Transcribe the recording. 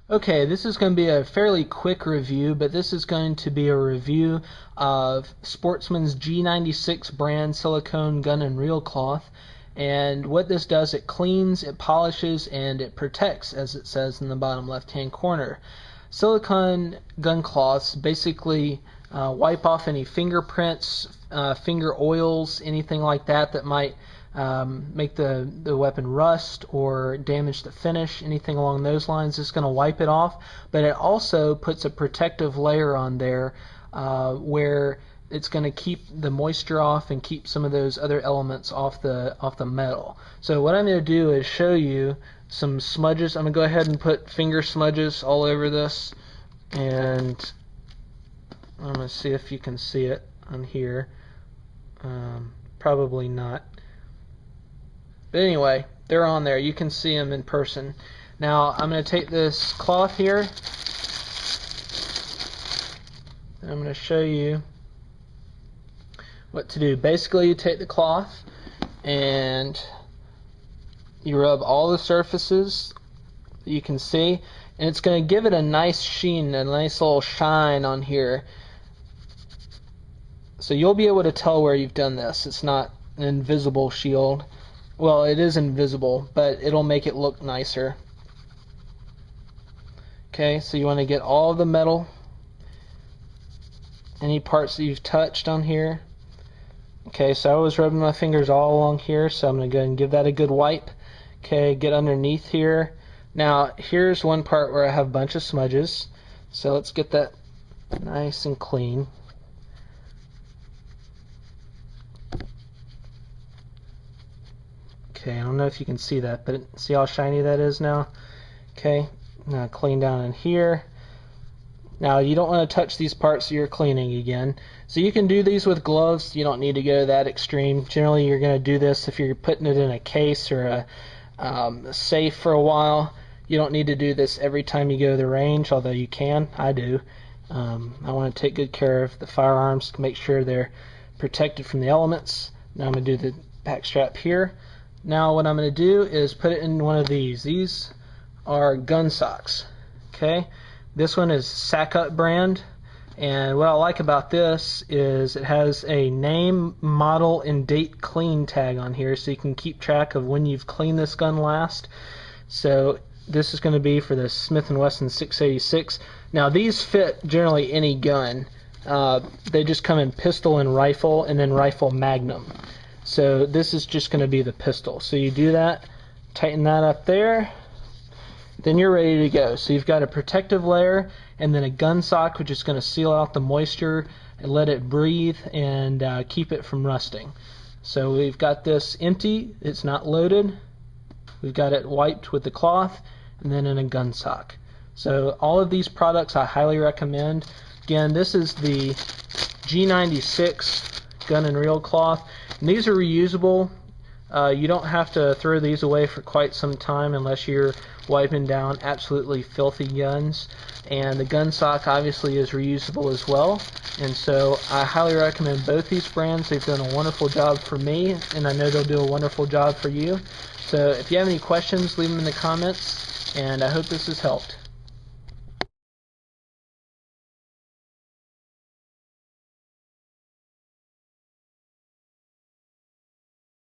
Okay, this is going to be a fairly quick review, but this is going to be a review of Sportsman's G96 brand silicone gun and reel cloth. And what this does, it cleans, it polishes, and it protects, as it says in the bottom left-hand corner. Silicone gun cloths basically wipe off any fingerprints, finger oils, anything like that that might make the weapon rust or damage the finish, anything along those lines. It's going to wipe it off, but it also puts a protective layer on there where it's going to keep the moisture off and keep some of those other elements off the metal. So what I'm going to do is show you some smudges. I'm going to go ahead and put finger smudges all over this, and I'm going to see if you can see it on here. Probably not. But anyway, they're on there. You can see them in person. Now I'm going to take this cloth here, and I'm going to show you what to do. Basically, you take the cloth and you rub all the surfaces that you can see, and it's going to give it a nice sheen, a nice little shine on here. So you'll be able to tell where you've done this. It's not an invisible shield. Well, it is invisible, but it'll make it look nicer. Okay, so you want to get all the metal, any parts that you've touched on here. Okay, so I was rubbing my fingers all along here, so I'm going to go ahead and give that a good wipe. Okay, get underneath here. Now, here's one part where I have a bunch of smudges, so let's get that nice and clean. Okay, I don't know if you can see that, but see how shiny that is now? Okay, now clean down in here. Now you don't want to touch these parts that you're cleaning again. So you can do these with gloves. You don't need to go that extreme. Generally you're going to do this if you're putting it in a case or a safe for a while. You don't need to do this every time you go to the range, although you can. I do. I want to take good care of the firearms to make sure they're protected from the elements. Now I'm going to do the back strap here. Now what I'm going to do is put it in one of these. These are gun socks. Okay, this one is Silicone brand, and what I like about this is it has a name, model, and date clean tag on here, so you can keep track of when you've cleaned this gun last. So this is going to be for the Smith & Wesson 686. Now these fit generally any gun. They just come in pistol and rifle, and then rifle magnum. So this is just going to be the pistol. So you do that, tighten that up there, then you're ready to go. So you've got a protective layer and then a gun sock, which is going to seal out the moisture and let it breathe and keep it from rusting. So we've got this empty, it's not loaded. We've got it wiped with the cloth and then in a gun sock. So all of these products I highly recommend. Again, this is the G96 gun and reel cloth. And these are reusable. You don't have to throw these away for quite some time unless you're wiping down absolutely filthy guns. And the gun sock obviously is reusable as well. And so I highly recommend both these brands. They've done a wonderful job for me, and I know they'll do a wonderful job for you. So if you have any questions, leave them in the comments, and I hope this has helped.